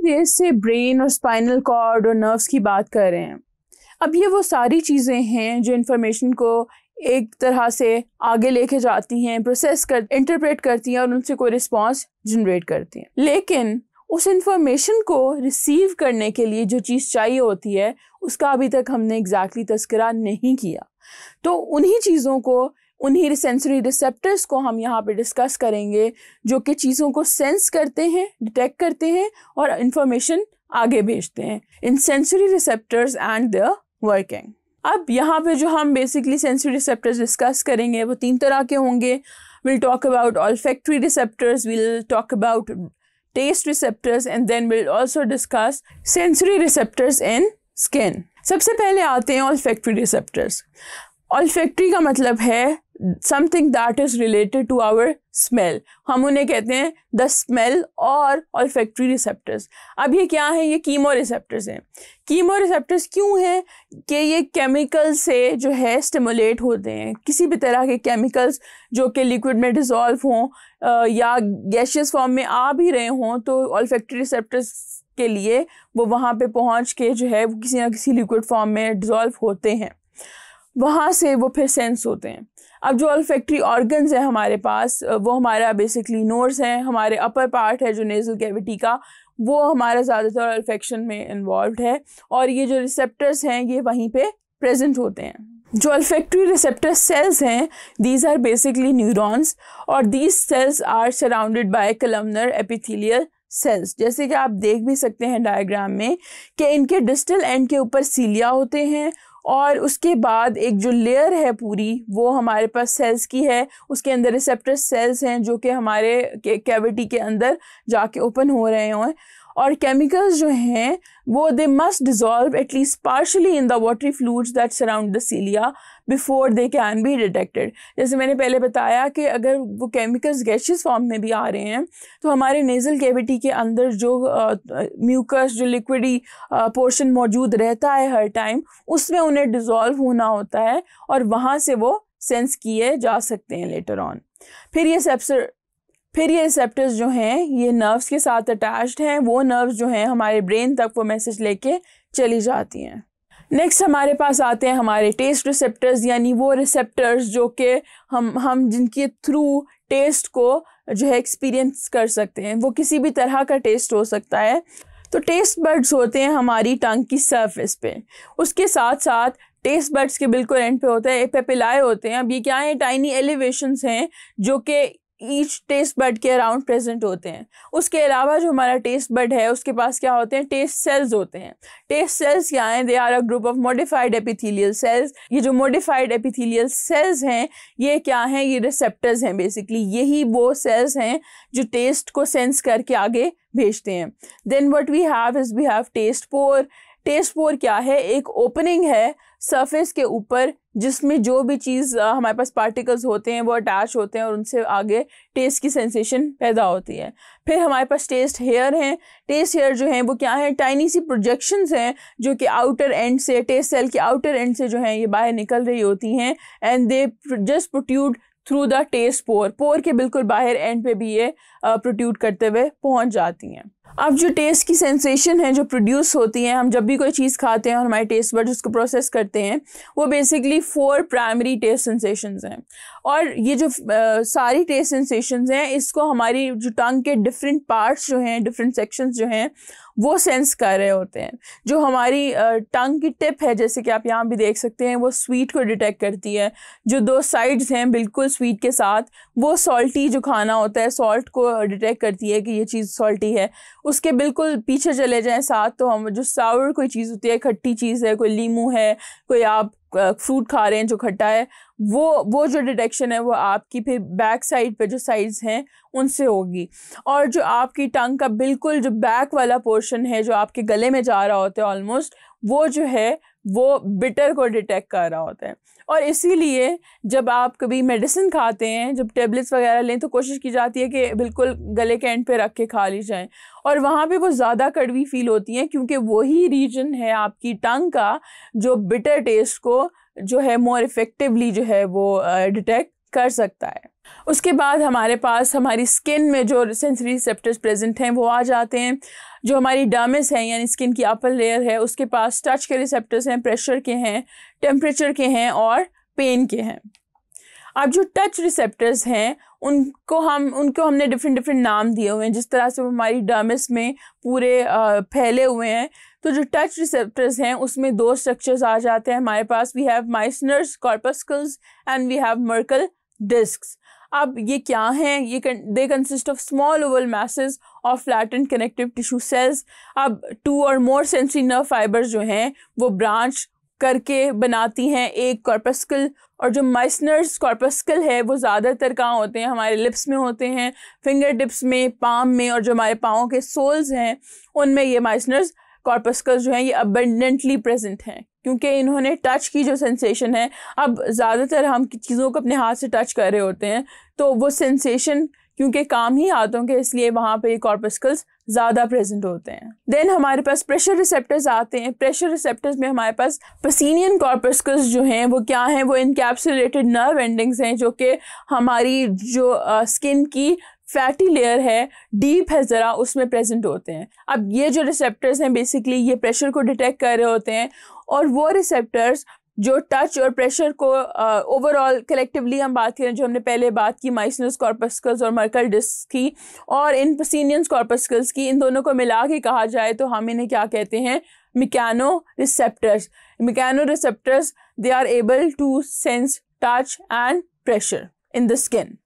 Test से brain और spinal cord और नर्व्स की बात कर रहे हैं। अब ये वो सारी चीज़ें हैं जो इन्फॉर्मेशन को एक तरह से आगे लेके जाती हैं, प्रोसेस कर इंटरप्रेट करती हैं और उनसे कोई रिस्पॉन्स जनरेट करती हैं। लेकिन उस इंफॉर्मेशन को रिसीव करने के लिए जो चीज़ चाहिए होती है उसका अभी तक हमने एग्जैक्टली तस्करा नहीं किया। तो उन्हीं चीज़ों को, उन्हीं सेंसरी रिसेप्टर्स को हम यहाँ पे डिस्कस करेंगे जो कि चीज़ों को सेंस करते हैं, डिटेक्ट करते हैं और इंफॉर्मेशन आगे भेजते हैं। In sensory receptors and their working. अब यहाँ पे जो हम बेसिकली सेंसरी रिसेप्टर्स डिस्कस करेंगे वो 3 तरह के होंगे। Will talk about olfactory receptors, will talk about taste receptors and then we'll also discuss sensory receptors in skin। सबसे पहले आते हैं olfactory receptors। olfactory का मतलब है something that is related to our smell। हम उन्हें कहते हैं the smell और olfactory receptors। अब ये क्या है? ये कीमो रिसेप्टर्स हैं। कीमो रिसेप्टर्स क्यों हैं? कि ये केमिकल से जो है स्टिमुलेट होते हैं। किसी भी तरह के केमिकल्स जो कि लिक्विड में डिज़ोल्व हों या गैशियस फॉर्म में आ भी रहे हों तो olfactory रिसेप्टर्स के लिए वो वहाँ पे पहुँच के जो है वो किसी ना किसी लिक्विड फॉर्म में डिज़ोल्व होते हैं, वहाँ से वो फिर सेंस होते हैं। अब जो ऑल्फैक्टरी ऑर्गन्स है हमारे पास वो हमारा बेसिकली नोज़ है, हमारे अपर पार्ट है जो नेज़ल कैविटी का, वो हमारा ज़्यादातर ऑल्फैक्शन में इन्वॉल्व है और ये जो रिसेप्टर्स हैं ये वहीं पे प्रेजेंट होते हैं। जो ऑल्फैक्टरी रिसेप्टर सेल्स हैं दीज आर बेसिकली न्यूरॉन्स और these cells are surrounded by columnar epithelial cells. जैसे कि आप देख भी सकते हैं डायग्राम में कि इनके डिस्टल एंड के ऊपर सीलिया होते हैं और उसके बाद एक जो लेयर है पूरी वो हमारे पास सेल्स की है, उसके अंदर रिसेप्टर सेल्स हैं जो कि हमारे कैविटी के अंदर जाके ओपन हो रहे हों और केमिकल्स जो हैं वो they must dissolve at least partially in the watery fluids that surround the cilia before they can be detected. जैसे मैंने पहले बताया कि अगर वो केमिकल्स गैशियस फॉर्म में भी आ रहे हैं तो हमारे नेज़ल कैविटी के अंदर जो म्यूकस जो लिक्विडी पोर्शन मौजूद रहता है हर टाइम उसमें उन्हें डिज़ोल्व होना होता है और वहाँ से वो सेंस किए जा सकते हैं लेटर ऑन। फिर ये रिसेप्टर्स जो हैं ये नर्व्स के साथ अटैच्ड हैं, वो नर्व्स जो हैं हमारे ब्रेन तक वो मैसेज लेके चली जाती हैं। नेक्स्ट हमारे पास आते हैं हमारे टेस्ट रिसेप्टर्स, यानी वो रिसेप्टर्स जो कि हम जिनके थ्रू टेस्ट को जो है एक्सपीरियंस कर सकते हैं। वो किसी भी तरह का टेस्ट हो सकता है। तो टेस्ट बड्स होते हैं हमारी टंग की सरफेस पे, उसके साथ साथ टेस्ट बड्स के बिल्कुल एंड पे होता है पेपिलाए होते हैं। अब ये क्या है? टाइनी एलिवेशंस हैं जो कि ईच टेस्ट बड के अराउंड प्रेजेंट होते हैं। उसके अलावा जो हमारा टेस्ट बड है उसके पास क्या होते हैं? टेस्ट सेल्स होते हैं। टेस्ट सेल्स क्या हैं? They are a group of modified epithelial cells. ये जो मॉडिफाइड एपिथेलियल सेल्स हैं ये क्या हैं? ये रिसेप्टर्स हैं। बेसिकली यही वो सेल्स हैं जो टेस्ट को सेंस करके आगे भेजते हैं। Then what we have taste pore. Taste pore क्या है? एक ओपनिंग है सरफेस के ऊपर जिसमें जो भी चीज़ हमारे पास पार्टिकल्स होते हैं वो अटैच होते हैं और उनसे आगे टेस्ट की सेंसेशन पैदा होती है। फिर हमारे पास टेस्ट हेयर हैं। टेस्ट हेयर जो हैं वो क्या है? टाइनी सी प्रोजेक्शंस हैं जो कि आउटर एंड से, टेस्ट सेल के आउटर एंड से जो हैं ये बाहर निकल रही होती हैं and they just protrude through the taste pore. Pore के बिल्कुल बाहर एंड पे भी ये प्रोट्रूड करते हुए पहुंच जाती हैं। अब जो टेस्ट की सेंसेशन है जो प्रोड्यूस होती है, हम जब भी कोई चीज़ खाते हैं और हमारे टेस्ट बड्स उसको प्रोसेस करते हैं, वो बेसिकली 4 प्राइमरी टेस्ट सेंसेशंस हैं। और ये जो सारी टेस्ट सेंसेशंस हैं इसको हमारी जो टंग के डिफरेंट पार्ट्स जो हैं, डिफरेंट सेक्शंस जो हैं वो सेंस कर रहे होते हैं। जो हमारी टंग की टिप है जैसे कि आप यहाँ भी देख सकते हैं वो स्वीट को डिटेक्ट करती है। जो 2 साइड्स हैं बिल्कुल स्वीट के साथ वो सॉल्टी जो खाना होता है सॉल्ट को डिटेक्ट करती है कि ये चीज़ सॉल्टी है। उसके बिल्कुल पीछे चले जाएं साथ तो हम जो सावर कोई चीज़ होती है, खट्टी चीज़ है, कोई लीमू है, कोई आप फ्रूट खा रहे हैं जो खट्टा है, वो जो डिटेक्शन है वो आपकी फिर बैक साइड पे जो साइड्स हैं उनसे होगी। और जो आपकी टंग का बिल्कुल जो बैक वाला पोर्शन है जो आपके गले में जा रहा होता है ऑलमोस्ट, वो जो है वो बिटर को डिटेक्ट कर रहा होता है। और इसीलिए जब आप कभी मेडिसिन खाते हैं, जब टेबलेट्स वगैरह लें तो कोशिश की जाती है कि बिल्कुल गले के एंड पे रख के खा ली जाए और वहाँ पे वो ज़्यादा कड़वी फील होती हैं क्योंकि वही रीजन है आपकी टंग का जो बिटर टेस्ट को जो है मोर इफ़ेक्टिवली जो है वो डिटेक्ट कर सकता है। उसके बाद हमारे पास हमारी स्किन में जो सेंसरी रिसेप्टर्स प्रेजेंट हैं वो आ जाते हैं। जो हमारी डर्मिस है यानी स्किन की अपर लेयर है, उसके पास टच के रिसेप्टर्स हैं, प्रेशर के हैं, टेम्परेचर के हैं और पेन के हैं। अब जो टच रिसेप्टर्स हैं उनको हमने डिफरेंट नाम दिए हुए हैं, जिस तरह से वो हमारी डर्मिस में पूरे फैले हुए हैं। तो जो टच रिसेप्टर्स हैं उसमें दो स्ट्रक्चर्स आ जाते हैं हमारे पास। We have Meissner's corpuscles and we have Merkel discs. अब ये क्या हैं? ये they consist of small oval masses of flattened connective tissue cells. अब 2 और मोर सेंसरी नर्व फाइबर्स जो हैं वो ब्रांच करके बनाती हैं एक कॉर्पस्कल। और जो माइसनर्स कॉर्पस्कल है वो ज़्यादातर कहाँ होते हैं? हमारे लिप्स में होते हैं, फिंगर टिप्स में, पाम में, और जो हमारे पाँव के सोल्स हैं उनमें ये माइसनर्स कॉर्पस्कल्स जो हैं ये अबंडेंटली प्रेजेंट हैं, क्योंकि इन्होंने टच की जो सेंसेशन है, अब ज़्यादातर हम चीज़ों को अपने हाथ से टच कर रहे होते हैं तो वो सेंसेशन क्योंकि काम ही हाथों के, इसलिए वहाँ पे कॉर्पस्कल्स ज़्यादा प्रेजेंट होते हैं। देन हमारे पास प्रेशर रिसेप्टर्स आते हैं। प्रेशर रिसेप्टर्स में हमारे पास पसीनियन कॉर्पस्कल्स जो हैं वो क्या हैं? वो इनकैप्सुलेटेड नर्व एंडिंग्स हैं जो कि हमारी जो स्किन की फैटी लेयर है, डीप है ज़रा, उसमें प्रेजेंट होते हैं। अब ये जो रिसेप्टर्स हैं बेसिकली ये प्रेशर को डिटेक्ट कर रहे होते हैं, और वो रिसेप्टर्स जो टच और प्रेशर को ओवरऑल कलेक्टिवली हम बात करें, जो हमने पहले बात की माइसनस कॉर्पस्कल्स और मर्कल डिस्क की और इन पसीनियंस कॉर्पस्कल्स की, इन दोनों को मिला के कहा जाए तो हम इन्हें क्या कहते हैं? Mechanoreceptors. Mechanoreceptors they are able to sense touch and pressure in the skin.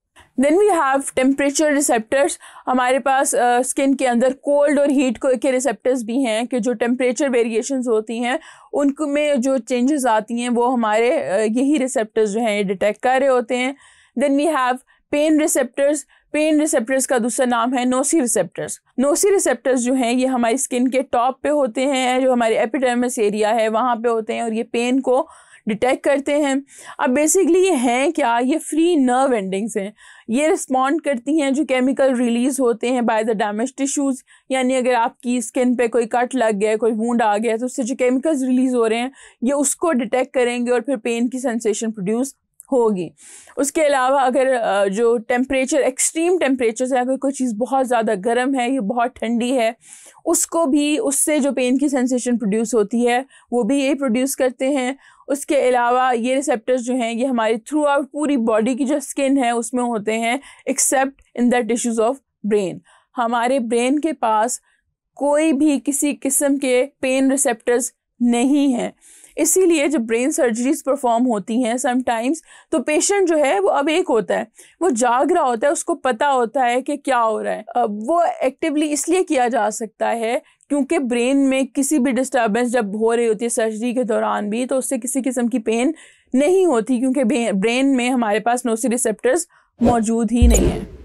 Then we have temperature receptors. हमारे पास स्किन के अंदर कोल्ड और हीट के रिसेप्टर्स भी हैं कि जो टेम्परेचर वेरिएशंस होती हैं उनको में जो चेंजेस आती हैं वो हमारे यही रिसेप्टर्स जो हैं ये डिटेक्ट कर रहे होते हैं। Then we have pain receptors. Pain receptors का दूसरा नाम है नोसी रिसेप्टर्स। नोसी रिसेप्टर्स जो हैं ये हमारी स्किन के टॉप पे होते हैं, जो हमारे एपिडर्मिस एरिया है वहाँ पे होते हैं, और ये पेन को डिटेक्ट करते हैं। अब बेसिकली ये हैं क्या? ये फ्री नर्व एंडिंग्स हैं। ये रिस्पॉन्ड करती हैं जो केमिकल रिलीज होते हैं बाय द डैमेज टिश्यूज़, यानी अगर आपकी स्किन पे कोई कट लग गया, कोई वूंड आ गया, तो उससे जो केमिकल्स रिलीज हो रहे हैं ये उसको डिटेक्ट करेंगे और फिर पेन की सेंसेशन प्रोड्यूस होगी। उसके अलावा अगर जो टेम्परेचर, एक्सट्रीम टेम्परेचर है, अगर कोई चीज़ बहुत ज़्यादा गर्म है, ये बहुत ठंडी है, उसको भी, उससे जो पेन की सेंसेशन प्रोड्यूस होती है वो भी यही प्रोड्यूस करते हैं। उसके अलावा ये रिसेप्टर्स जो हैं ये हमारी थ्रू आउट पूरी बॉडी की जो स्किन है उसमें होते हैं, accept in the tissues of brain. हमारे ब्रेन के पास कोई भी किसी किस्म के पेन रिसेप्टर्स नहीं हैं, इसीलिए जब ब्रेन सर्जरीज परफॉर्म होती हैं समटाइम्स तो पेशेंट जो है वो अवेक होता है, वो जाग रहा होता है, उसको पता होता है कि क्या हो रहा है। वो एक्टिवली इसलिए किया जा सकता है क्योंकि ब्रेन में किसी भी डिस्टर्बेंस जब हो रही होती है सर्जरी के दौरान भी, तो उससे किसी किस्म की पेन नहीं होती, क्योंकि ब्रेन में हमारे पास नोसी रिसेप्टर्स मौजूद ही नहीं है।